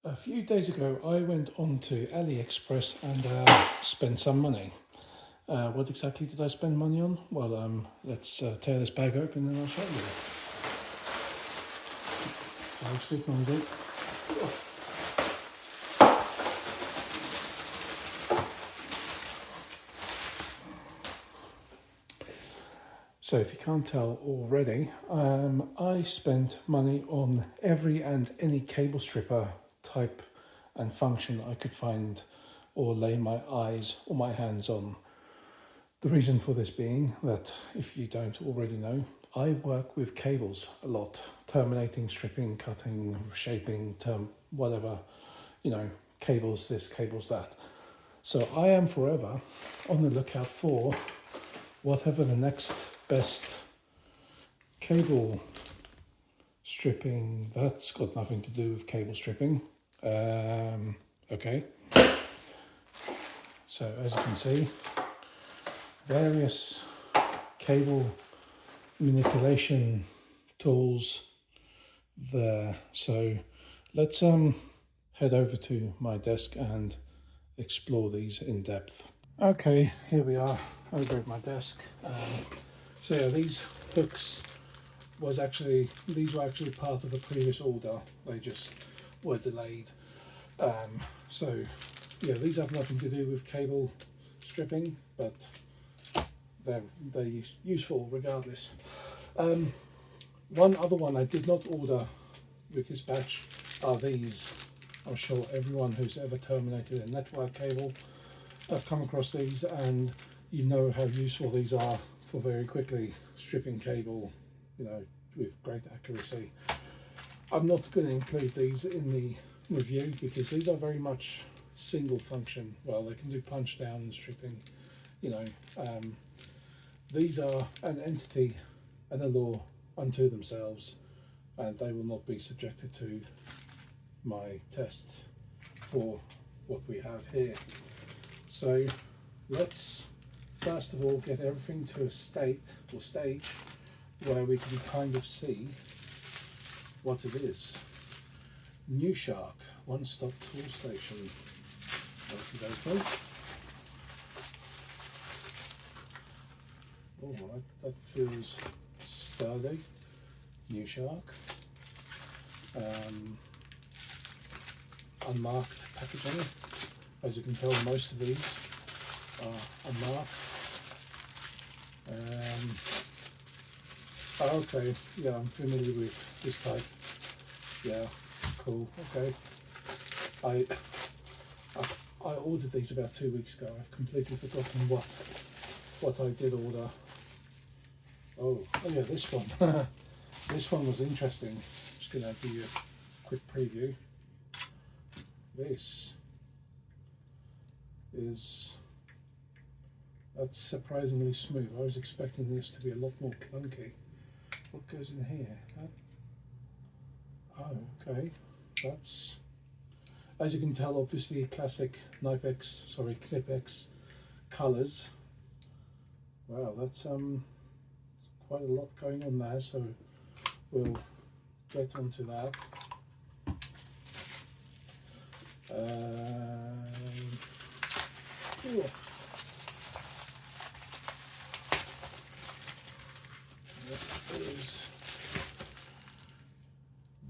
A few days ago, I went on to AliExpress and spent some money. What exactly did I spend money on? Well, let's tear this bag open and I'll show you. So it's a bit noisy. So if you can't tell already, I spent money on every and any cable stripper type and function I could find or lay my eyes or my hands on. The reason for this being that, if you don't already know, I work with cables a lot, terminating, stripping, cutting, shaping, whatever, cables this, cables that. So I am forever on the lookout for whatever the next best cable stripping that's got nothing to do with cable stripping. Okay. So as you can see, various cable manipulation tools there. So let's head over to my desk and explore these in depth. Okay, here we are over at my desk. So yeah, these hooks these were actually part of a previous order. They just were delayed. So yeah, these have nothing to do with cable stripping, but they're useful regardless. One other one I did not order with this batch are these. I'm sure everyone who's ever terminated a network cable have come across these, and you know how useful these are for very quickly stripping cable, with great accuracy. I'm not going to include these in the review because these are very much single function. Well, they can do punch down and stripping, these are an entity and a law unto themselves, and they will not be subjected to my tests for what we have here. So let's first of all get everything to a state or stage where we can kind of see what it is. New Shark one-stop tool station. Okay. Oh, that feels sturdy. New Shark. Unmarked packaging. As you can tell, most of these are unmarked. Okay, yeah, I'm familiar with this type. Yeah, cool. Okay. I ordered these about 2 weeks ago. I've completely forgotten what I did order. Oh yeah, this one. This one was interesting. I'm just going to give you a quick preview. This is, that's surprisingly smooth. I was expecting this to be a lot more clunky. What goes in here? Oh, okay. That's, as you can tell, obviously classic Knipex colours. Wow, that's quite a lot going on there, so we'll get onto that.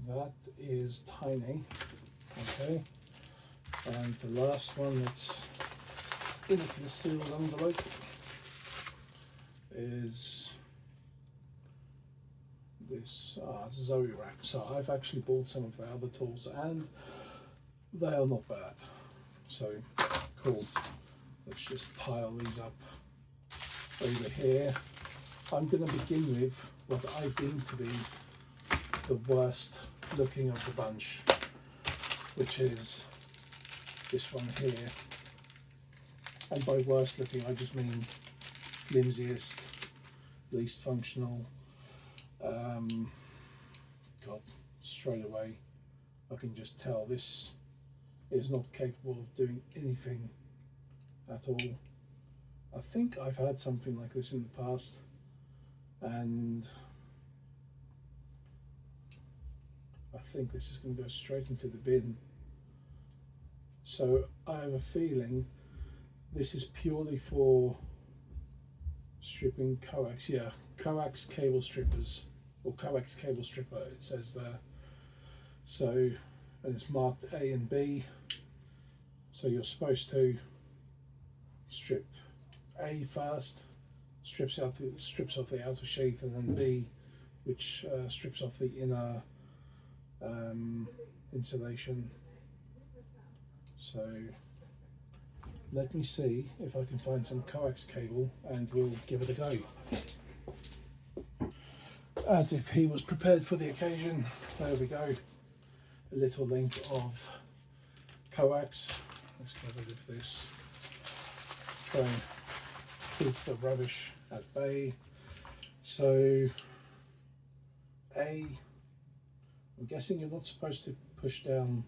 That is tiny. Okay, and the last one that's in the sealed envelope is this Zoe rack. So I've actually bought some of the other tools and they are not bad. So cool. Let's just pile these up over here. I'm going to begin with what I deem to be the worst looking of the bunch, which is this one here. And by worst looking, I just mean flimsiest, least functional. God, straight away I can just tell this is not capable of doing anything at all. I think I've had something like this in the past, and I think this is going to go straight into the bin. So I have a feeling this is purely for stripping coax. Yeah, coax cable strippers, or coax cable stripper, it says there. So, and it's marked A and B. So you're supposed to strip A first, strips off the outer sheath, and then B, which strips off the inner insulation. So let me see if I can find some coax cable and we'll give it a go. As if he was prepared for the occasion, there we go. A little link of coax. Let's get rid of this. Try and keep the rubbish at bay. So I'm guessing you're not supposed to push down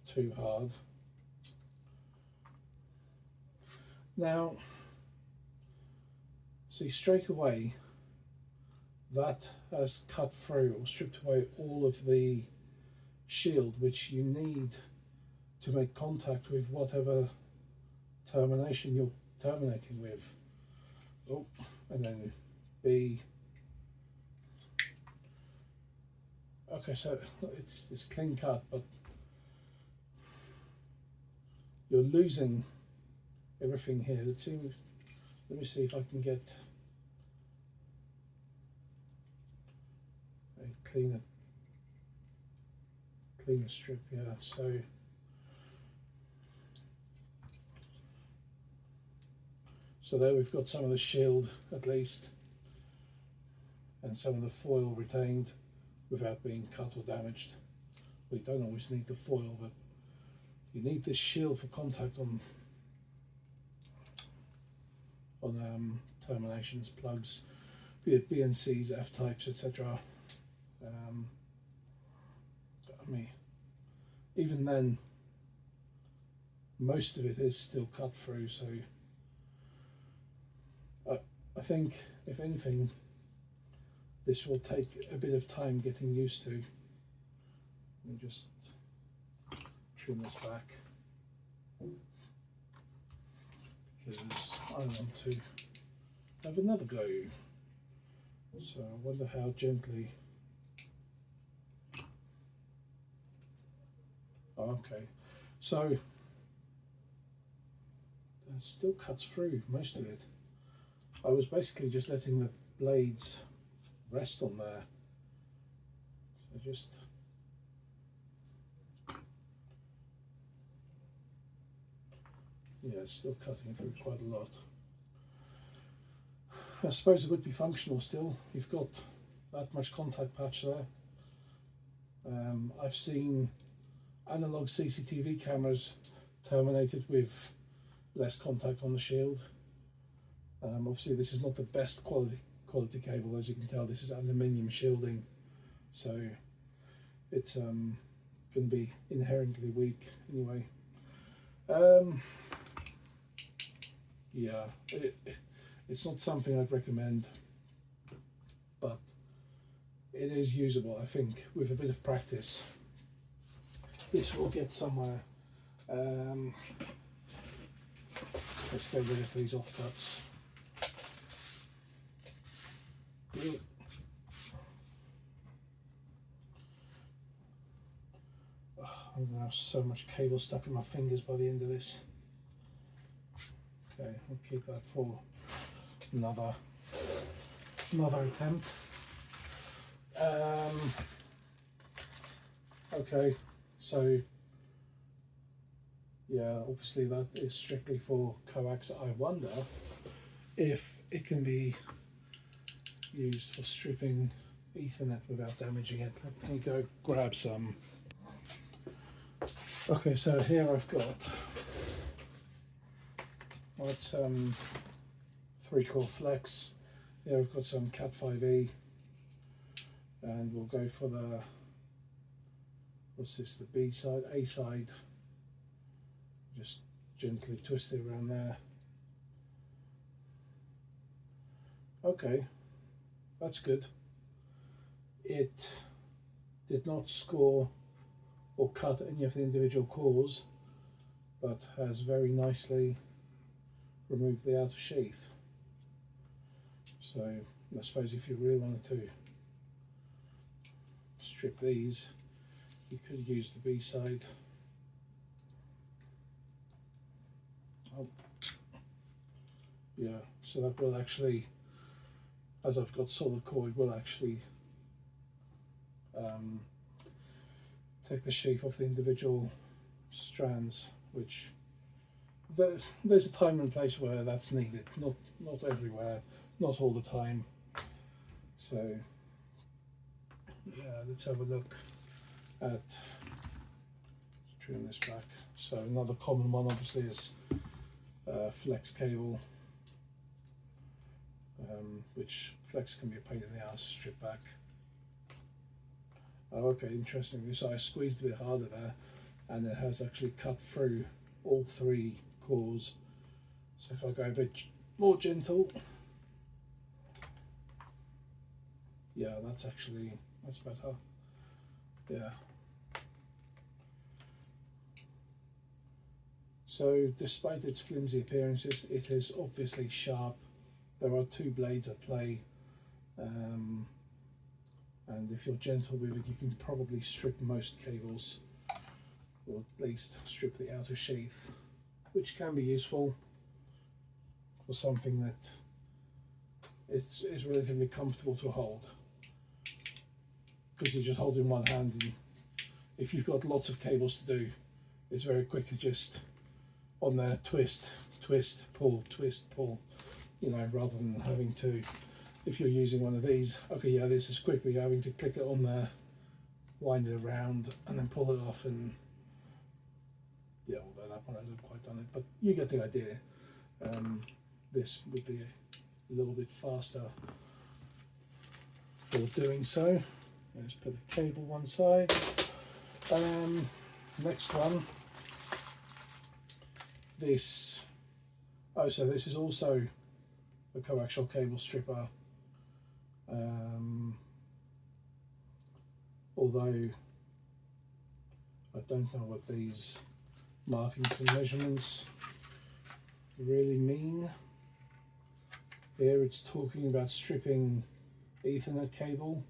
too hard. Now, see, straight away that has cut through or stripped away all of the shield which you need to make contact with whatever termination you're terminating with. Oh, and then B. Okay, so it's clean cut, but you're losing everything here. Let me see if I can get a cleaner strip. Yeah, so there we've got some of the shield at least, and some of the foil retained without being cut or damaged. We don't always need the foil, but you need this shield for contact on terminations, plugs, be it BNCs, F-types, etc. I mean, even then, most of it is still cut through, so I think, if anything, this will take a bit of time getting used to. Let me just trim this back, because I want to have another go. So I wonder how gently. Oh, okay, so it still cuts through most of it. I was basically just letting the blades rest on there. So just yeah, it's still cutting through quite a lot. I suppose it would be functional still. You've got that much contact patch there. I've seen analog CCTV cameras terminated with less contact on the shield. Obviously this is not the best quality cable, as you can tell. This is aluminium shielding, so it's going to be inherently weak anyway. Yeah, it's not something I'd recommend, but it is usable. I think with a bit of practice this will get somewhere. Let's get rid of these offcuts. I'm going to have so much cable stuck in my fingers by the end of this. Okay, I'll keep that for another attempt. Okay, so yeah, obviously that is strictly for coax. I wonder if it can be used for stripping Ethernet without damaging it. Let me go grab some. Okay, so here I've got, well, it's 3-core flex. Here I've got some Cat 5e, and we'll go for the, what's this, the B side, A side. Just gently twist it around there. Okay, that's good. It did not score or cut any of the individual cores, but has very nicely removed the outer sheath. So I suppose if you really wanted to strip these, you could use the B side. Oh, yeah, so that will actually, as I've got solid core, it will actually take the sheath off the individual strands, which there's a time and place where that's needed, not everywhere, not all the time. So yeah, let's have a look at, trim this back. So another common one obviously is flex cable, which flex can be a pain in the ass to strip back. Oh, okay, interesting. So I squeezed a bit harder there, and it has actually cut through all three cores. So if I go a bit more gentle, yeah, that's better. Yeah. So despite its flimsy appearances, it is obviously sharp. There are two blades at play, and if you're gentle with it, you can probably strip most cables, or at least strip the outer sheath, which can be useful for something that is relatively comfortable to hold, because you just hold in one hand, and if you've got lots of cables to do, it's very quick to just on there twist, pull, you know, rather than having to, if you're using one of these, okay, yeah, this is quick, but you're having to click it on there, wind it around, and then pull it off, and yeah, although that one hasn't quite done it, but you get the idea. This would be a little bit faster for doing so. Let's put the cable one side. Next one, this, oh, so this is also a coaxial cable stripper, although I don't know what these markings and measurements really mean. Here it's talking about stripping Ethernet cable.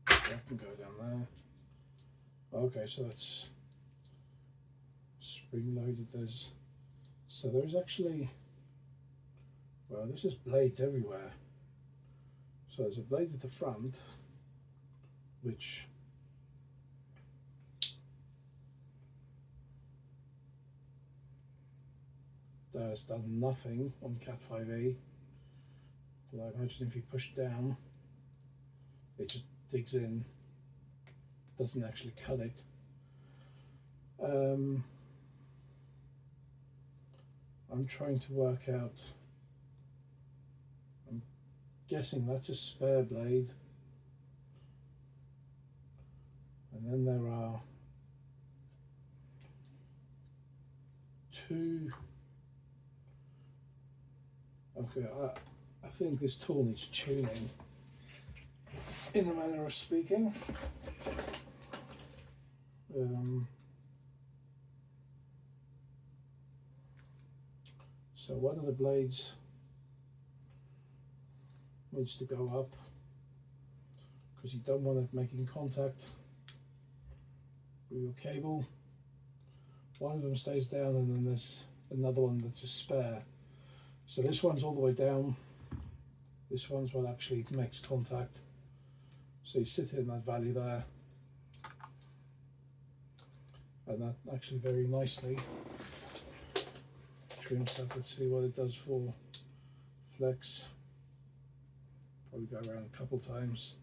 That can go down there. Okay, so that's spring loaded. There's actually, well, this is blades everywhere. So there's a blade at the front, which has done nothing on Cat 5e. Well, I imagine if you push down, it just digs in, doesn't actually cut it. I'm trying to work out, I'm guessing that's a spare blade, and then there are two, okay, I think this tool needs tuning, in a manner of speaking. So one of the blades needs to go up, because you don't want it making contact with your cable. One of them stays down, and then there's another one that's a spare. So this one's all the way down. This one's what actually makes contact. So you sit in that valley there, and that actually very nicely trims up. Let's see what it does for flex. Probably go around a couple times.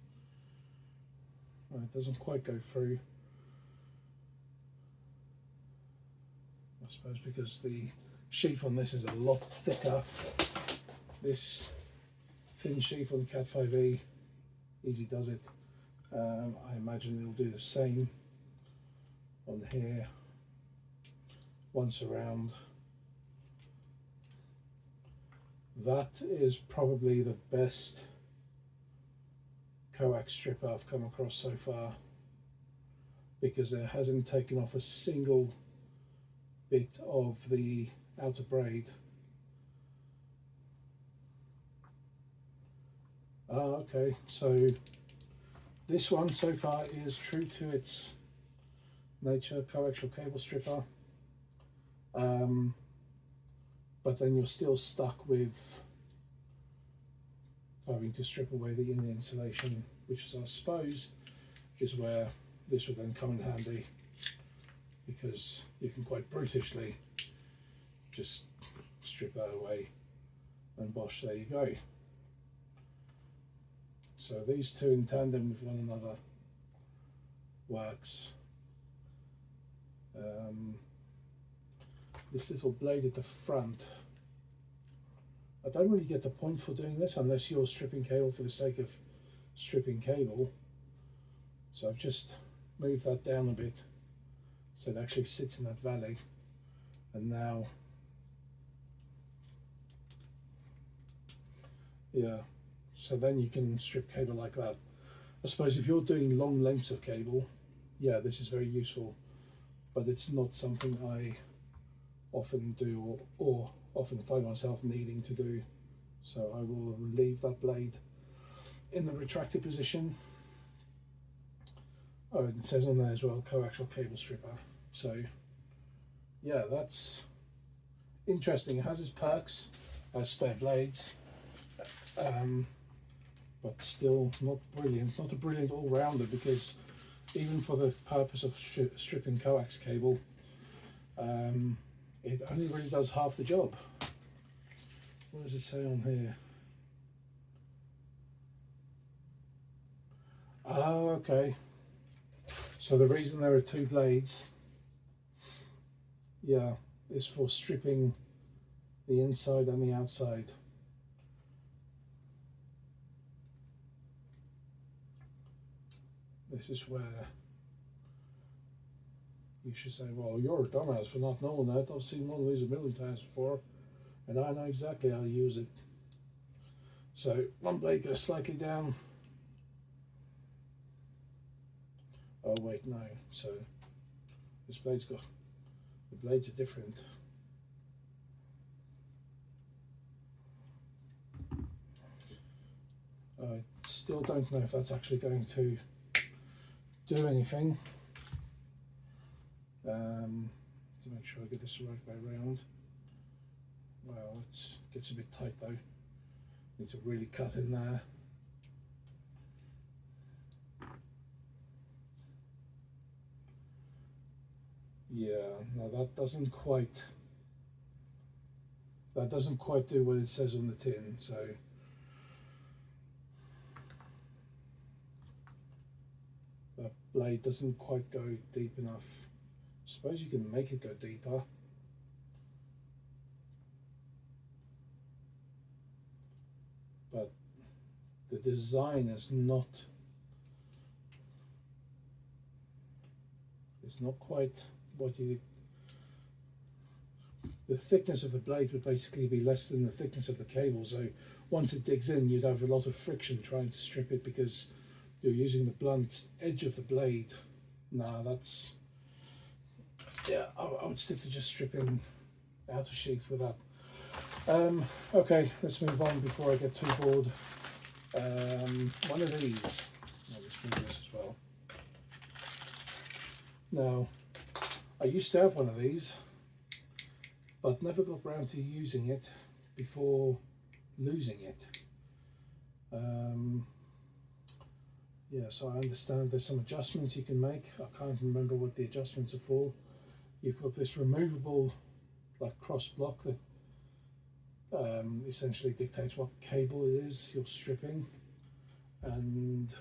It doesn't quite go through. I suppose because the sheath on this is a lot thicker. This thin sheath on the Cat 5e easy does it. I imagine it'll do the same on here once around. That is probably the best coax stripper I've come across so far, because it hasn't taken off a single bit of the outer braid. Okay, so this one so far is true to its nature, coaxial cable stripper, but then you're still stuck with having to strip away the inner insulation, which is, I suppose, is where this would then come in handy, because you can quite brutishly just strip that away and bosh, there you go. So these two in tandem with one another works. This little blade at the front, I don't really get the point for doing this unless you're stripping cable for the sake of stripping cable. So I've just moved that down a bit so it actually sits in that valley, and now, yeah, so then you can strip cable like that. I suppose if you're doing long lengths of cable, yeah, this is very useful, but it's not something I often do or often find myself needing to do. So I will leave that blade in the retracted position. Oh, it says on there as well, coaxial cable stripper. So yeah, that's interesting. It has its perks as spare blades, but still not brilliant, not a brilliant all-rounder, because even for the purpose of stripping coax cable, it only really does half the job. What does it say on here? Oh, okay. So the reason there are two blades, yeah, is for stripping the inside and the outside. This is where you should say, well, you're a dumbass for not knowing that. I've seen one of these a million times before, and I know exactly how to use it. So one blade goes slightly down. Oh wait, no. So this blade's got, the blades are different. I still don't know if that's actually going to do anything. To make sure I get this the right way around. Well, it gets a bit tight though. Need to really cut in there. Yeah, no, that doesn't quite do what it says on the tin. So that blade doesn't quite go deep enough. I suppose you can make it go deeper. But the design is not quite what you, the thickness of the blade would basically be less than the thickness of the cable, so once it digs in you'd have a lot of friction trying to strip it because you're using the blunt edge of the blade. Nah, that's, yeah, I would stick to just stripping outer sheath with that. Okay, let's move on before I get too bored. One of these, I'll just move this as well. Now, I used to have one of these, but never got around to using it before losing it. Yeah, so I understand there's some adjustments you can make. I can't remember what the adjustments are for. You've got this removable, like, cross block that essentially dictates what cable it is you're stripping, and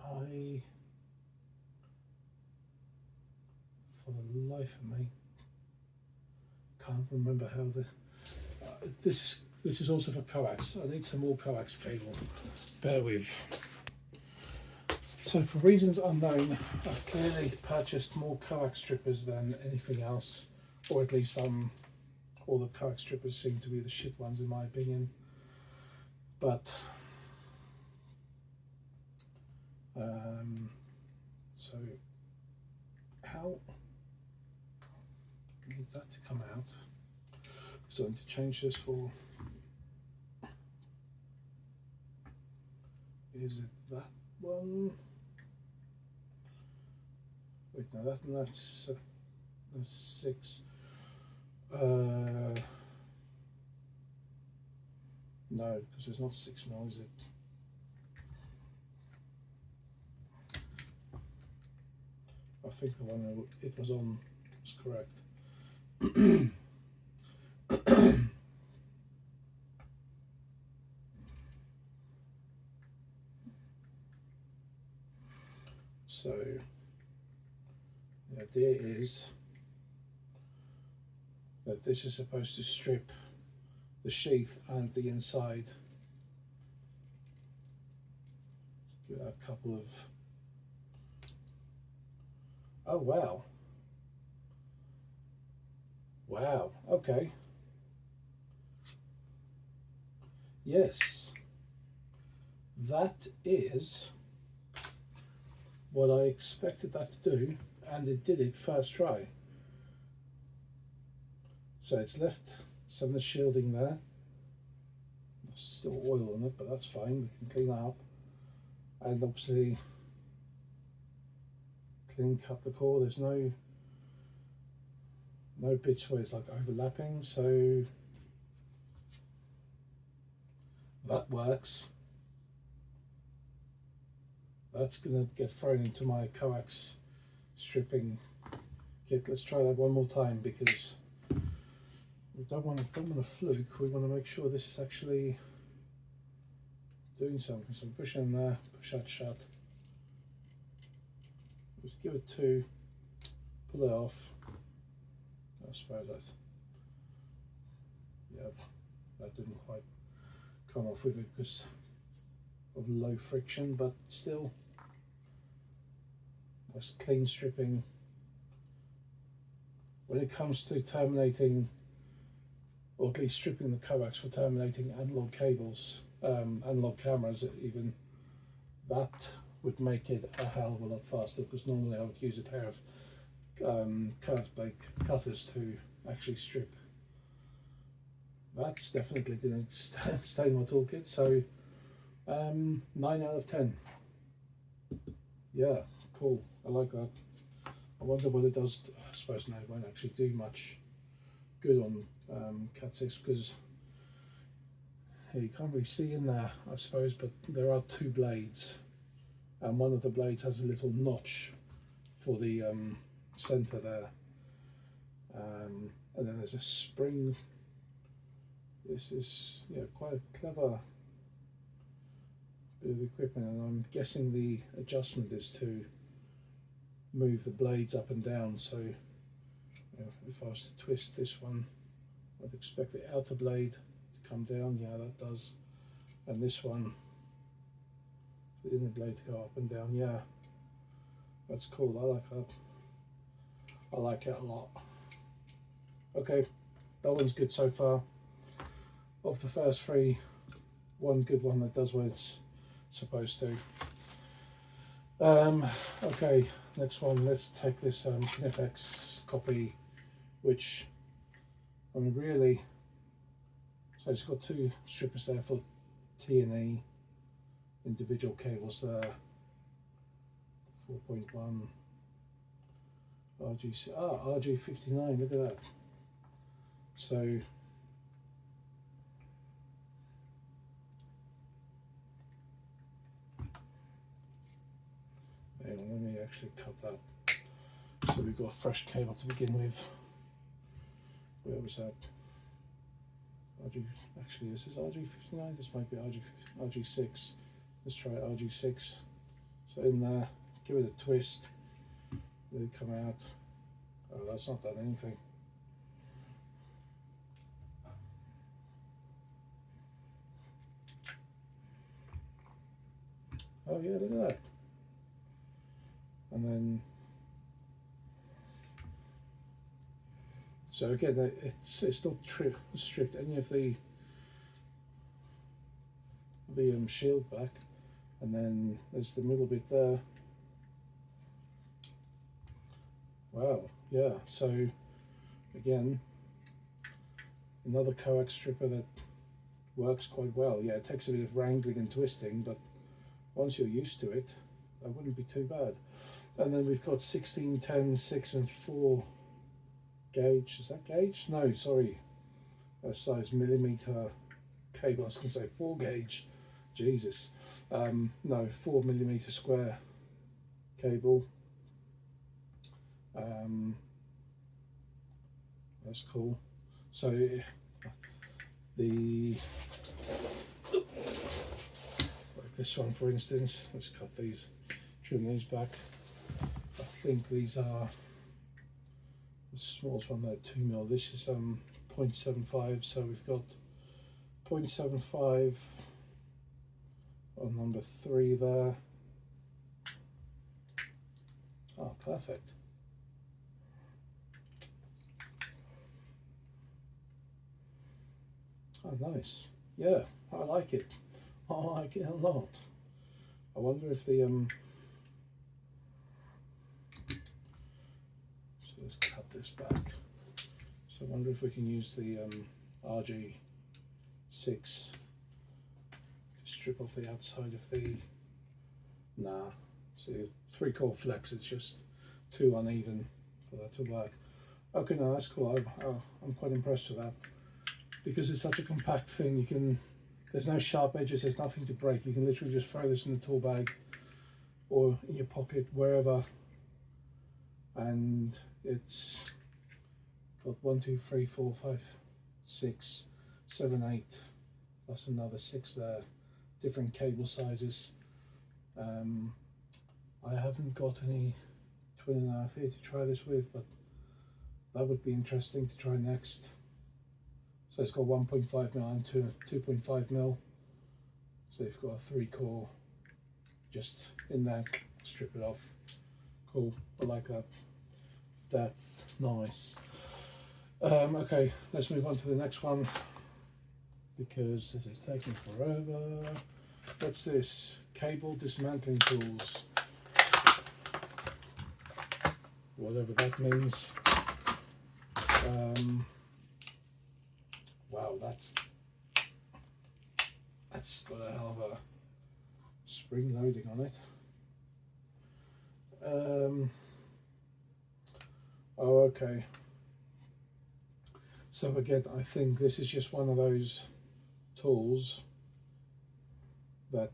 I, for the life of me, can't remember how the this is also for coax. I need some more coax cable. Bear with. So for reasons unknown, I've clearly purchased more coax strippers than anything else, or at least all the coax strippers seem to be the shit ones in my opinion. But so how I need that to come out, so I need to change this for, is it that one? Wait, no, that's 6. No, because it's not 6 mil, is it? I think the one it was on was correct. So the idea is that this is supposed to strip the sheath and the inside. Give that a couple of, oh wow, wow, okay, yes, that is what I expected that to do, and it did it first try. So it's left some of the shielding there. There's still oil on it, but that's fine, we can clean that up. And obviously clean cut the core. There's no bits where it's like overlapping, so that works. That's gonna get thrown into my coax stripping kit. Let's try that one more time, because we don't want a fluke. We want to make sure this is actually doing something. So push in there, push that shut. Just give it 2, pull it off. I suppose that, yeah, that didn't quite come off with it because of low friction, but still, that's clean stripping. When it comes to terminating, or at least stripping the coax for terminating analog cables, analog cameras even, that would make it a hell of a lot faster, because normally I would use a pair of curved blade cutters to actually strip. That's definitely going to stay in my toolkit, so 9 out of 10. Yeah, cool, I like that. I wonder what it does. I suppose no, it won't actually do much good on Cat 6, because you can't really see in there, I suppose, but there are 2 blades, and one of the blades has a little notch for the center there, and then there's a spring. This is, yeah, quite a clever bit of equipment, and I'm guessing the adjustment is to move the blades up and down. So if I was to twist this one, I'd expect the outer blade to come down. Yeah, that does. And this one, the inner blade to go up and down. Yeah, that's cool. I like that. I like it a lot. Okay, that one's good so far. Of the first 3, one good one that does what it's supposed to. Okay, next one, let's take this Knipex copy, which I mean really, so it's got 2 strippers there for T&E, individual cables there, 4.1 RG59, look at that. So hang on, let me actually cut that. So we've got a fresh cable to begin with. Where was that? Actually, this is RG59, this might be RG6. Let's try RG6. So in there, give it a twist, let it come out. Oh, that's not done anything. Oh yeah, look at that. And then, so again, it's not stripped any of the the shield back, and then there's the middle bit there. Wow, yeah, so again, another coax stripper that works quite well. Yeah, it takes a bit of wrangling and twisting, but once you're used to it, that wouldn't be too bad. And then we've got 16, 10, 6 and 4 gauge. Is that gauge? No, sorry. A size millimeter cable. I was going to say 4 gauge. Jesus. No, 4 millimeter square cable. That's cool. So the like this one, for instance, let's cut these, trim these back. I think these are the smallest one there, 2mm. This is 0.75, so we've got 0.75 on number 3 there. Oh, perfect. Oh, nice. Yeah, I like it. I like it a lot. I wonder if the so let's cut this back. So I wonder if we can use the RG6 to strip off the outside of the. Nah. See, 3-core flex. It's just too uneven for that to work. Okay, no, that's cool. I'm quite impressed with that, because it's such a compact thing. You can, there's no sharp edges, there's nothing to break. You can literally just throw this in the tool bag or in your pocket, wherever, and it's got 1, 2, 3, 4, 5, 6, 7, 8, plus another 6 there, different cable sizes. I haven't got any 12.5 here to try this with, but that would be interesting to try next. So it's got 1.5mm and 2.5mm. So you've got a 3-core just in there, strip it off. Cool, I like that. That's nice. Okay, let's move on to the next one, because this is taking forever. What's this? Cable dismantling tools. Whatever that means. Wow, that's got a hell of a spring loading on it. Oh, okay. So again, I think this is just one of those tools that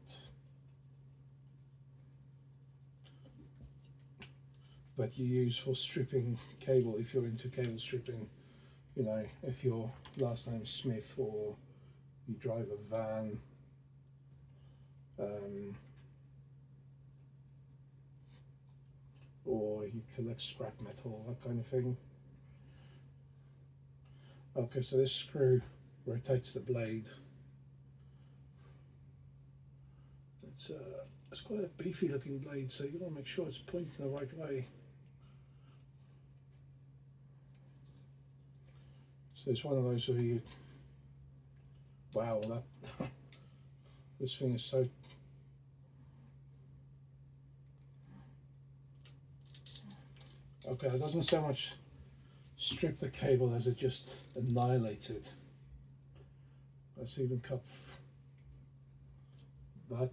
you use for stripping cable, if you're into cable stripping. You know, if your last name is Smith, or you drive a van, or you collect scrap metal, that kind of thing. Okay, so this screw rotates the blade. It's quite a beefy looking blade, so you want to make sure it's pointing the right way. So it's one of those where you, wow, that this thing is so. Okay, it doesn't so much strip the cable as it just annihilates it. Let's even cut that.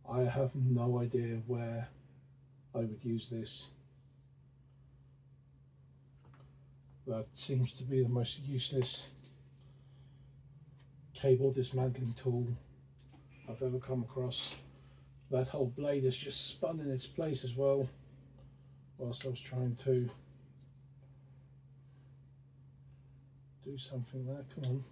I have no idea where I would use this. That seems to be the most useless cable dismantling tool I've ever come across. That whole blade has just spun in its place as well, whilst I was trying to do something there. Come on.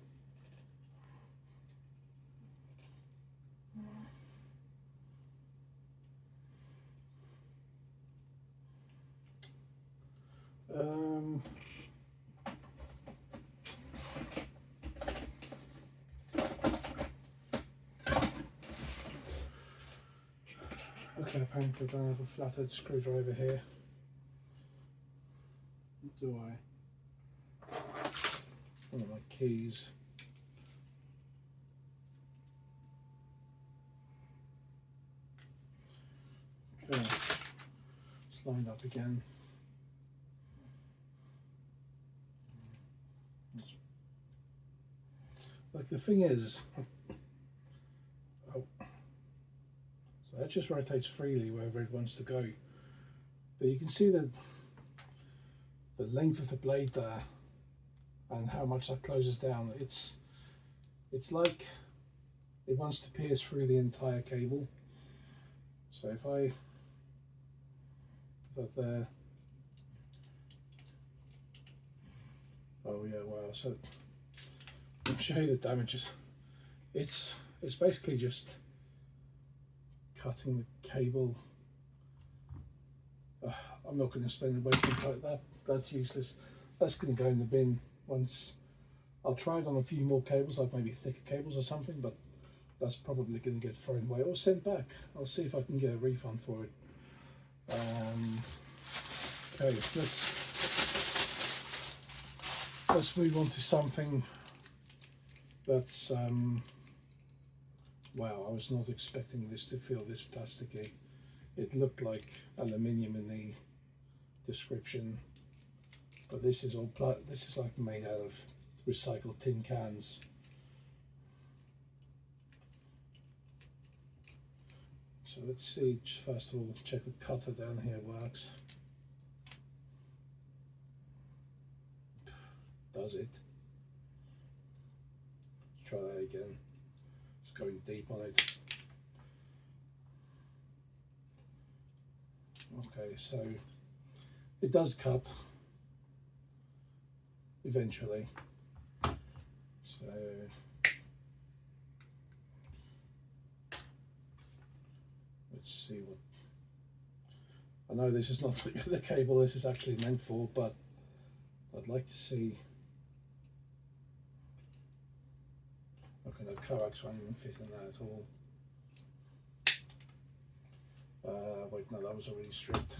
Okay, apparently I don't have a flathead screwdriver here. Do I? one of my keys. Okay, it's lined up again. Like the thing is, so that just rotates freely wherever it wants to go. But you can see the length of the blade there and how much that closes down. It's like it wants to pierce through the entire cable. So if I put that there, oh yeah, wow. So I'll show you the damages. It's basically just cutting the cable. I'm not going to spend wasting time. That's useless. That's going to go in the bin once. I'll try it on a few more cables, like maybe thicker cables or something, but that's probably going to get thrown away or sent back. I'll see if I can get a refund for it. Okay, let's move on to something that's wow, I was not expecting this to feel this plasticky. It looked like aluminium in the description, but this is all this is like made out of recycled tin cans. So let's see, first of all, check the cutter down here works. Does it? Let's try that again. It's going deep on it. Okay, so it does cut eventually. So let's see what. I know this is not the cable this is actually meant for, but I'd like to see. Okay, no, coax won't even fit in there at all. Wait, no, that was already stripped.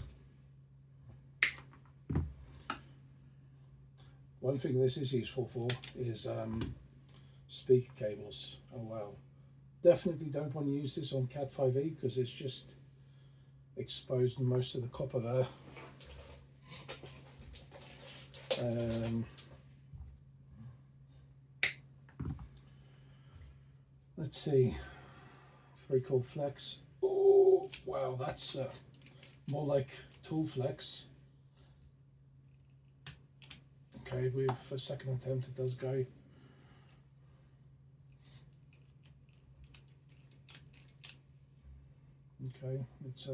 One thing this is useful for is speaker cables. Oh wow. Definitely don't want to use this on Cat 5e because it's just exposed most of the copper there. Let's see, 3-core flex. Oh wow, that's more like tool flex. Okay, with a second attempt it does go. Okay, it's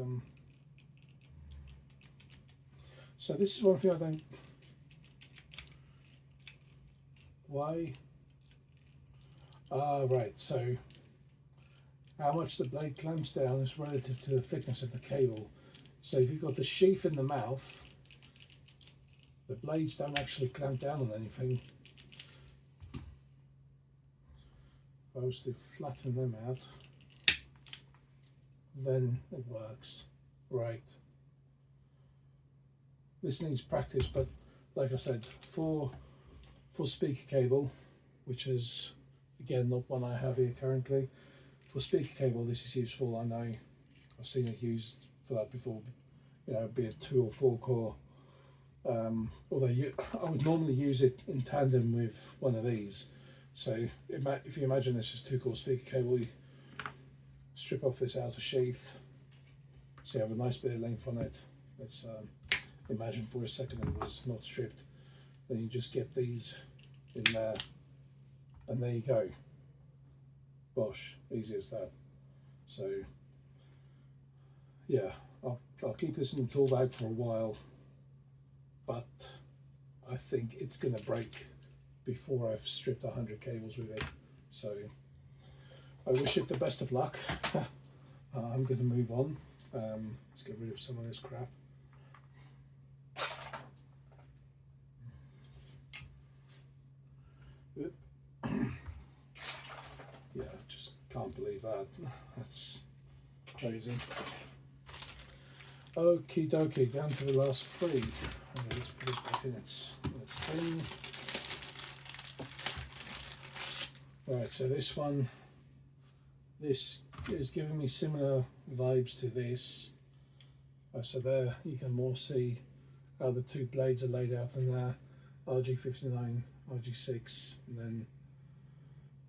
so this is one thing I don't. Why? Right, so how much the blade clamps down is relative to the thickness of the cable. So if you've got the sheath in the mouth, the blades don't actually clamp down on anything. If I was to flatten them out, then it works. Right. This needs practice, but like I said, for speaker cable, which is again not one I have here currently, for speaker cable this is useful. I know I've seen it used for that before, you know, be it 2 or 4 core. Although I would normally use it in tandem with one of these. So if you imagine this as 2-core speaker cable, you strip off this outer sheath, so you have a nice bit of length on it. Let's imagine for a second it was not stripped. Then you just get these in there, and there you go. Bosh, easy as that. So yeah, I'll keep this in the tool bag for a while, but I think it's going to break before I've stripped 100 cables with it. So I wish it the best of luck. I'm going to move on. Let's get rid of some of this crap. Yeah, just can't believe that. That's crazy. Okie dokie, down to the last 3. Okay, let's put this back in its thing. Right, so this one, this is giving me similar vibes to this. So there you can more see how the two blades are laid out in there. RG59, RG6, and then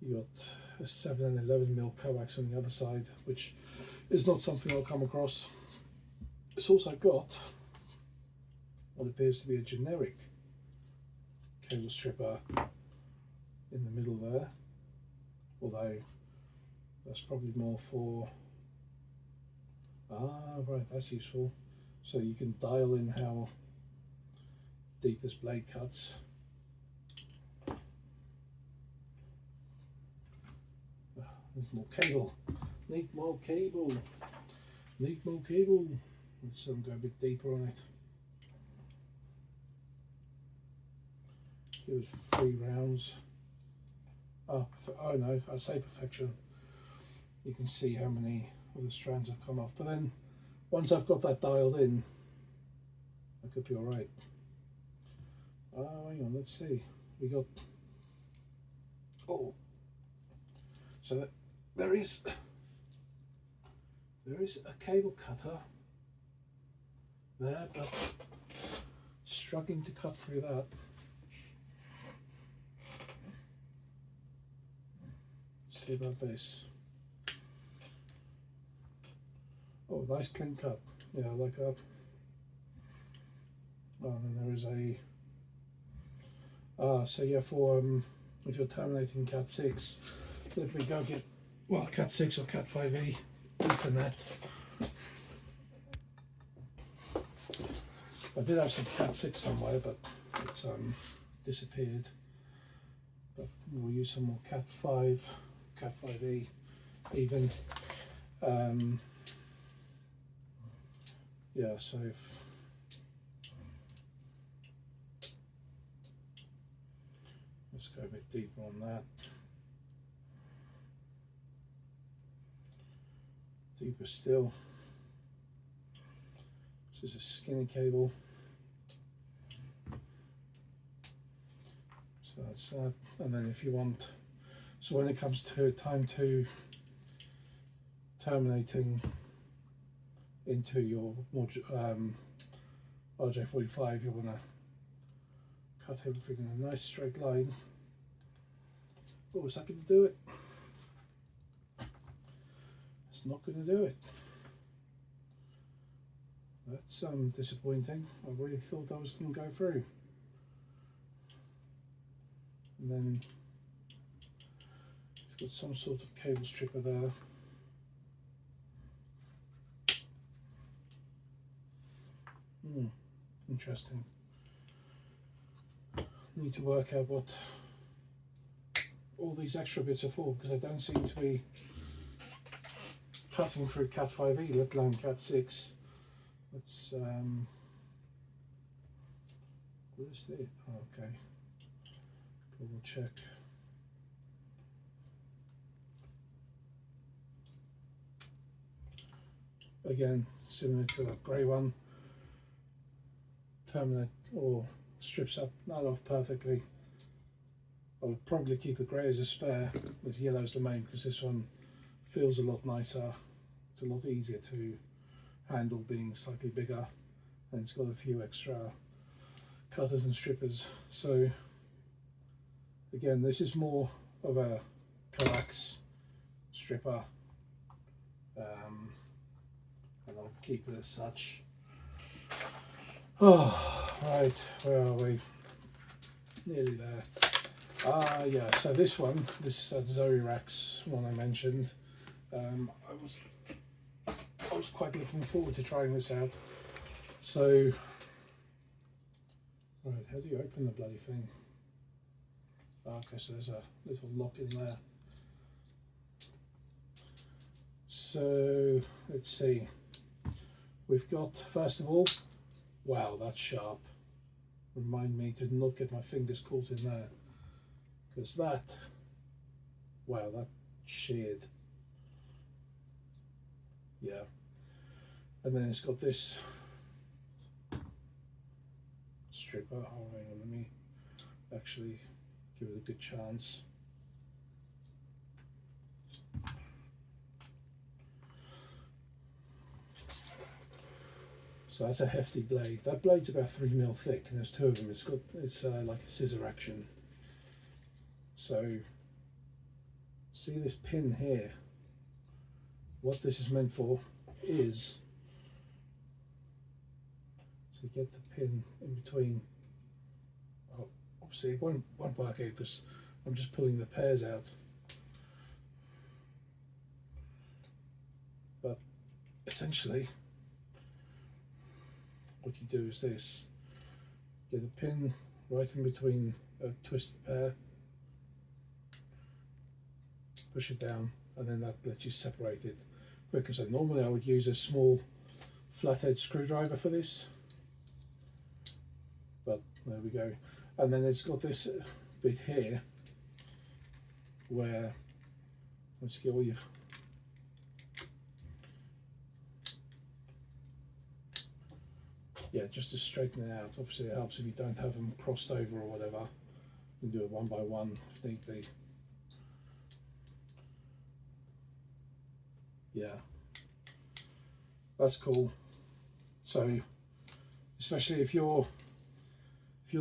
you got a 7 and 11mm coax on the other side, which is not something I'll come across. It's also got what appears to be a generic cable stripper in the middle there, although that's probably more for, right, that's useful. So you can dial in how deep this blade cuts. Need more cable, need more cable, need more cable. Let's go a bit deeper on it. Give it 3 rounds. Oh no, I say perfection. You can see how many of the strands have come off. But then, once I've got that dialed in, I could be all right. Hang on, let's see. We got, so that there is a cable cutter there, but struggling to cut through that. Let's see about this. Oh, nice clean cut. Yeah, I like that. Oh, and then there is a so yeah, for if you're terminating Cat 6, let me go get, well, Cat 6 or Cat 5e Ethernet. I did have some Cat 6 somewhere, but it's disappeared. But we'll use some more Cat 5, Cat 5e even. Yeah, so if let's go a bit deeper on that. Deeper still. This is a skinny cable. So that's that. And then if you want, so when it comes to time to terminating into your RJ45, you want to cut everything in a nice straight line. Oh, is that going to do it? It's not going to do it. That's disappointing. I really thought that was going to go through. And then it's got some sort of cable stripper there. Interesting. Need to work out what all these extra bits are for, because I don't seem to be cutting through Cat 5e, let alone Cat 6. Let's what is it? Oh, okay. Double check. Again, similar to that grey one. Terminate or strips up that off perfectly. I would probably keep the grey as a spare. This yellow's the main, because this one feels a lot nicer. It's a lot easier to handle, being slightly bigger, and it's got a few extra cutters and strippers. So again, this is more of a coax stripper, and I'll keep it as such. Oh, right, where are we? Nearly there. Yeah, so this one, this is that Zoirax one I mentioned. I was quite looking forward to trying this out. So, right, how do you open the bloody thing? Okay, so there's a little lock in there. So, let's see. We've got, first of all, wow, that's sharp. Remind me to not get my fingers caught in there, because that, wow, that sheared. Yeah. And then it's got this stripper. Oh, hang on, let me actually give it a good chance. So that's a hefty blade. That blade's about 3mm thick, and there's two of them. It's like a scissor action. So see this pin here. What this is meant for is to get the pin in between. Oh, obviously it won't work out because I'm just pulling the pairs out. But essentially, what you do is this: get a pin right in between a twisted pair, push it down, and then that lets you separate it quicker. So normally I would use a small flathead screwdriver for this, but there we go. And then it's got this bit here where once you get all your just to straighten it out. Obviously it helps if you don't have them crossed over or whatever. You can do it one by one if need be. Yeah, that's cool. So especially if you're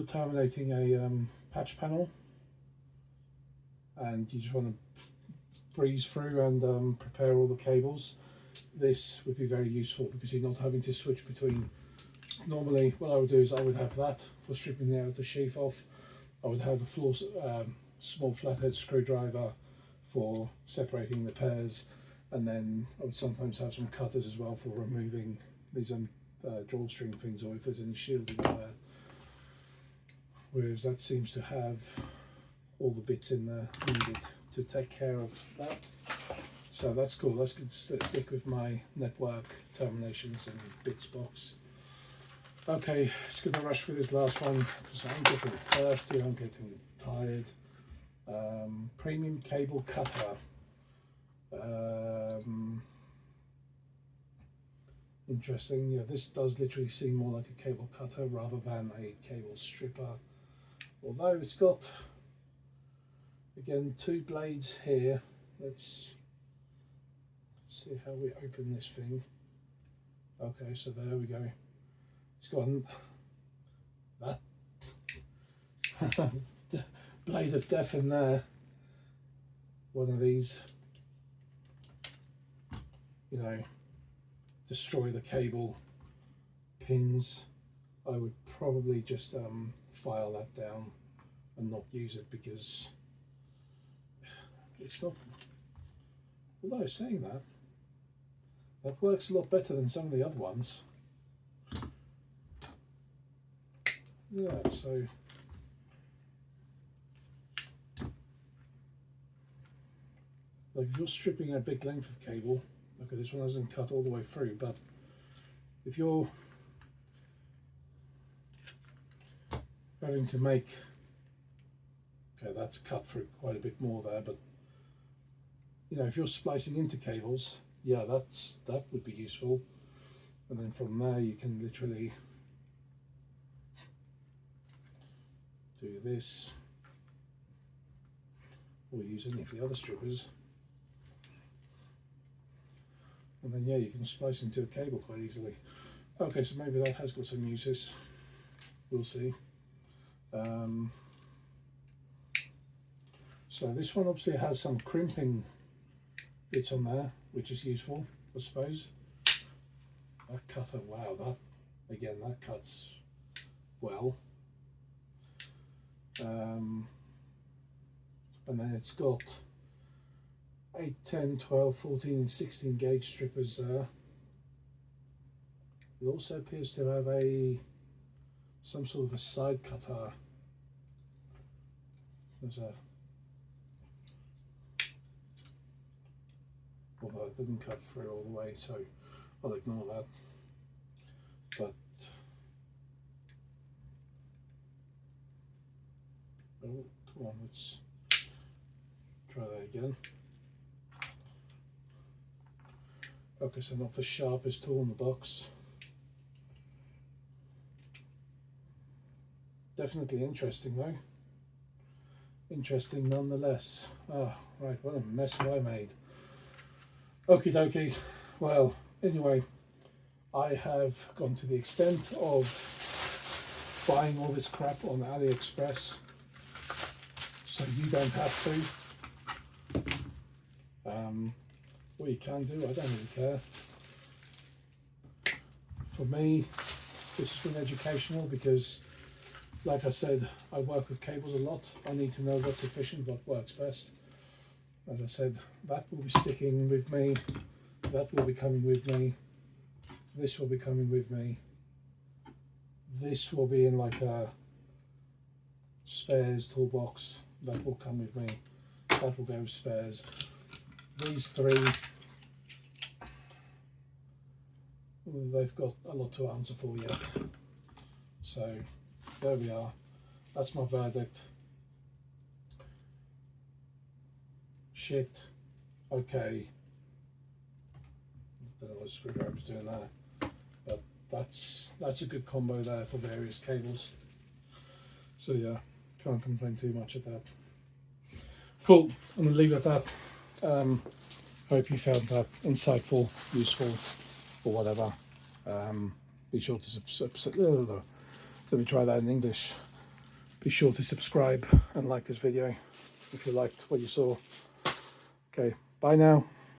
terminating a patch panel and you just want to breeze through and prepare all the cables, this would be very useful because you're not having to switch between. Normally what I would do is I would have that for stripping the outer sheath off. I would have a small flathead screwdriver for separating the pairs, and then I would sometimes have some cutters as well for removing these drawstring things, or if there's any shielding there. Whereas that seems to have all the bits in there needed to take care of that. So that's cool. Let's stick with my network terminations and bits box. Okay, just gonna rush through this last one because I'm getting thirsty, I'm getting tired. Premium cable cutter. Interesting. Yeah, this does literally seem more like a cable cutter rather than a cable stripper. Although it's got, again, two blades here. Let's see how we open this thing. Okay, so there we go. It's got that blade of death in there. One of these, you know, destroy the cable pins. I would probably just file that down and not use it because it's not. Although saying that works a lot better than some of the other ones. Yeah, so like if you're stripping a big length of cable, okay, this one hasn't cut all the way through, but if you're having to make, okay, that's cut through quite a bit more there, but you know, if you're splicing into cables, yeah, that would be useful. And then from there you can literally do this, or use any of the other strippers, and then yeah, you can splice into a cable quite easily. Okay, so maybe that has got some uses, we'll see. So this one obviously has some crimping bits on there, which is useful, I suppose. That cutter, wow, that cuts well. And then it's got 8, 10, 12, 14 and 16 gauge strippers there. It also appears to have some sort of a side cutter. There's although it didn't cut through all the way, so I'll ignore that. But oh, come on, let's try that again. Okay, so not the sharpest tool in the box. Definitely interesting though. Interesting nonetheless. Ah, right, what a mess have I made. Okie dokie. Well, anyway, I have gone to the extent of buying all this crap on AliExpress, so you don't have to. What you can do, I don't really care. For me, this has been educational because, like I said, I work with cables a lot. I need to know what's efficient, what works best. As I said, that will be sticking with me, that will be coming with me, this will be coming with me, this will be in like a spares toolbox, that will come with me, that will go with spares. These three, they've got a lot to answer for yet. So there we are, that's my verdict. Shit, okay, I don't know what screwdriver's doing there, but that's a good combo there for various cables. So yeah, can't complain too much at that. Cool, I'm gonna leave it at that. Hope you found that insightful, useful, or whatever. Be sure to let me try that in English. Be sure to subscribe and like this video if you liked what you saw. Okay, bye now.